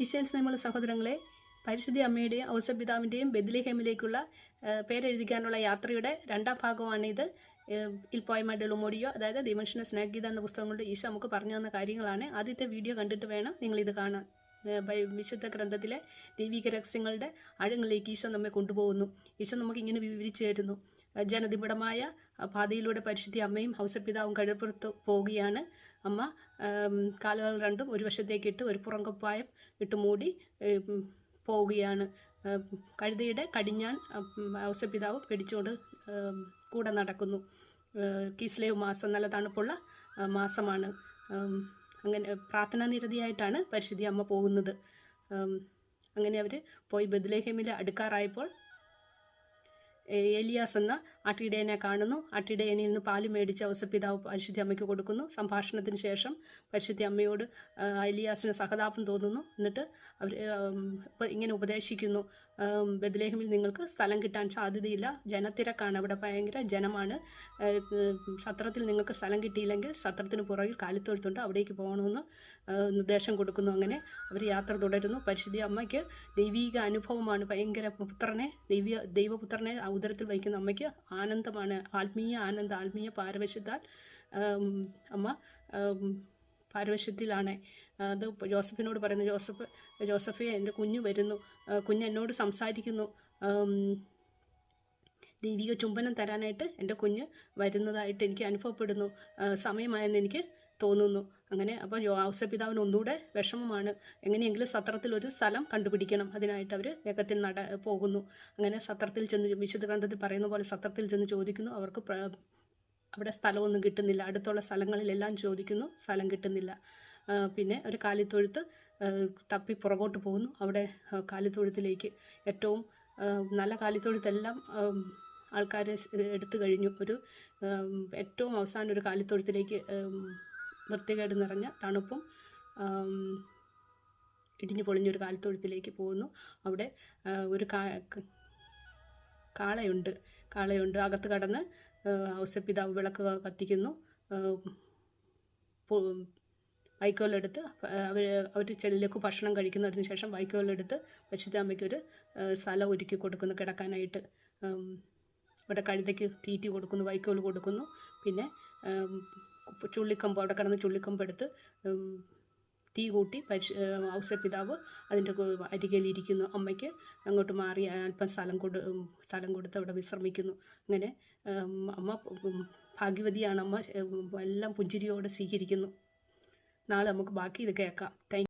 ഈശോയിൽ സ്നേഹമുള്ള സഹോദരങ്ങളെ, പരിശുദ്ധ അമ്മയുടെയും ഔസപിതാവിൻ്റെയും ബെത്ലഹേമിലേക്കുള്ള പേരെഴുതിക്കാനുള്ള യാത്രയുടെ രണ്ടാം ഭാഗമാണിത്. ഇൽ പോയമ ഡെലോ മോഡിയോ, അതായത് ദിമൻഷന സ്നേഹഗീത എന്ന പുസ്തകം കൊണ്ട് ഈശോ നമുക്ക് പറഞ്ഞു തന്ന കാര്യങ്ങളാണ്. ആദ്യത്തെ വീഡിയോ കണ്ടിട്ട് വേണം നിങ്ങളിത് കാണാൻ. വിശുദ്ധ ഗ്രന്ഥത്തിലെ ദൈവിക രഹസ്യങ്ങളുടെ ആഴങ്ങളിലേക്ക് ഈശോ നമ്മെ കൊണ്ടുപോകുന്നു. ഈശോ നമുക്ക് ഇങ്ങനെ വിവരിച്ചു തരുന്നു. ജനനിബിഡമായ പാതയിലൂടെ പരിശുദ്ധ അമ്മയും ഔസപിതാവും കഴുപ്പുറത്ത് പോവുകയാണ്. അമ്മ കാലുകൾ രണ്ടും ഒരു വശത്തേക്കിട്ട് ഒരു പുറംകുപ്പായം ഇട്ട് മൂടി പോവുകയാണ്. കഴുതയുടെ കടിഞ്ഞാൻ ഔസപിതാവ് പിടിച്ചുകൊണ്ട് കൂടെ നടക്കുന്നു. കിസ്ലേവ് മാസം, നല്ല തണുപ്പുള്ള മാസമാണ്. അങ്ങനെ പ്രാർത്ഥനാ നിരതിയായിട്ടാണ് പരിശുദ്ധ അമ്മ പോകുന്നത്. അങ്ങനെ അവർ പോയി ബെത്ലഹേമിൽ അടുക്കാറായപ്പോൾ ഏലിയാസ് എന്ന ആട്ടിടയനെ കാണുന്നു. ആട്ടിടയനിൽ നിന്ന് പാല് മേടിച്ച് ഔസപിതാവ് പരിശുദ്ധ അമ്മയ്ക്ക് കൊടുക്കുന്നു. സംഭാഷണത്തിന് ശേഷം പരിശുദ്ധ അമ്മയോട് ഏലിയാസിന് സഹതാപം തോന്നുന്നു. എന്നിട്ട് അവർ ഇങ്ങനെ ഉപദേശിക്കുന്നു, ബെത്ലഹേമിൽ നിങ്ങൾക്ക് സ്ഥലം കിട്ടാൻ സാധ്യതയില്ല, ജനത്തിരക്കാണ്, അവിടെ ഭയങ്കര ജനമാണ്. സത്രത്തിൽ നിങ്ങൾക്ക് സ്ഥലം കിട്ടിയില്ലെങ്കിൽ സത്രത്തിന് പുറകിൽ കാലിത്തൊഴുത്തുണ്ട്, അവിടേക്ക് പോകണമെന്ന് നിർദ്ദേശം കൊടുക്കുന്നു. അങ്ങനെ അവർ യാത്ര തുടരുന്നു. പരിശുദ്ധ അമ്മയ്ക്ക് ദൈവീക അനുഭവമാണ്. ഭയങ്കര പുത്രനെ, ദൈവപുത്രനെ ഉദരത്തിൽ വഹിക്കുന്ന അമ്മയ്ക്ക് ആനന്ദമാണ്, ആത്മീയ ആനന്ദം, ആത്മീയ പാരവശ്യത്താൽ അമ്മ പാരവശ്യത്തിലാണ്. അത് ജോസഫിനോട് പറയുന്നു, ജോസഫെ എൻ്റെ കുഞ്ഞ് വരുന്നു, കുഞ്ഞ് എന്നോട് സംസാരിക്കുന്നു, ദൈവിക ചുംബനം തരാനായിട്ട് എൻ്റെ കുഞ്ഞ് വരുന്നതായിട്ട് എനിക്ക് അനുഭവപ്പെടുന്നു, സമയമായെന്ന് എനിക്ക് തോന്നുന്നു. അങ്ങനെ അപ്പോൾ ഔസപിതാവിന് ഒന്നുകൂടെ വിഷമമാണ്. എങ്ങനെയെങ്കിലും സത്രത്തിൽ ഒരു സ്ഥലം കണ്ടുപിടിക്കണം. അതിനായിട്ട് അവർ വേഗത്തിൽ പോകുന്നു. അങ്ങനെ സത്രത്തിൽ ചെന്ന്, വിശുദ്ധ ഗ്രന്ഥത്തിൽ പറയുന്ന പോലെ സത്രത്തിൽ ചെന്ന് ചോദിക്കുന്നു. അവർക്ക് അവിടെ സ്ഥലമൊന്നും കിട്ടുന്നില്ല. അടുത്തുള്ള സ്ഥലങ്ങളിലെല്ലാം ചോദിക്കുന്നു, സ്ഥലം കിട്ടുന്നില്ല. പിന്നെ ഒരു കാലിത്തൊഴുത്ത് തപ്പി പുറകോട്ട് പോകുന്നു. അവിടെ കാലിത്തൊഴുത്തിലേക്ക്, ഏറ്റവും നല്ല കാലിത്തൊഴുത്തെല്ലാം ആൾക്കാർ എടുത്തു കഴിഞ്ഞു. ഒരു ഏറ്റവും അവസാനം ഒരു കാലിത്തൊഴുത്തിലേക്ക്, വൃത്തികേട് നിറഞ്ഞ തണുപ്പും ഇടിഞ്ഞു പൊളിഞ്ഞൊരു കാലിത്തൊഴുത്തിലേക്ക് പോകുന്നു. അവിടെ ഒരു കാളയുണ്ട്. അകത്ത് കടന്ന് ഔസപിതാവ് വിളക്ക് കത്തിക്കുന്നു. വൈക്കോലെടുത്ത് അവർ ചെല്ലിലേക്ക് ഭക്ഷണം കഴിക്കുന്നതിന് ശേഷം വൈക്കോലെടുത്ത് പരിശുദ്ധ അമ്മയ്ക്കൊരു സ്ഥലം ഒരുക്കി കൊടുക്കുന്നു കിടക്കാനായിട്ട്. അവിടെ കഴുതയ്ക്ക് തീറ്റി കൊടുക്കുന്നു, വൈക്കോൽ കൊടുക്കുന്നു. പിന്നെ ചുള്ളിക്കമ്പ്, അവിടെ കിടന്ന് ചുള്ളിക്കമ്പെടുത്ത് തീ കൂട്ടി ഔസപിതാവ് അതിൻ്റെ അരികിലിരിക്കുന്നു. അമ്മയ്ക്ക് അങ്ങോട്ട് മാറി അല്പം സ്ഥലം കൊടുത്ത് അവിടെ വിശ്രമിക്കുന്നു. അങ്ങനെ അമ്മ ഭാഗ്യവതിയാണ്. അമ്മ എല്ലാം പുഞ്ചിരിയോടെ സ്വീകരിക്കുന്നു. നാളെ നമുക്ക് ബാക്കി ഇത് കേൾക്കാം.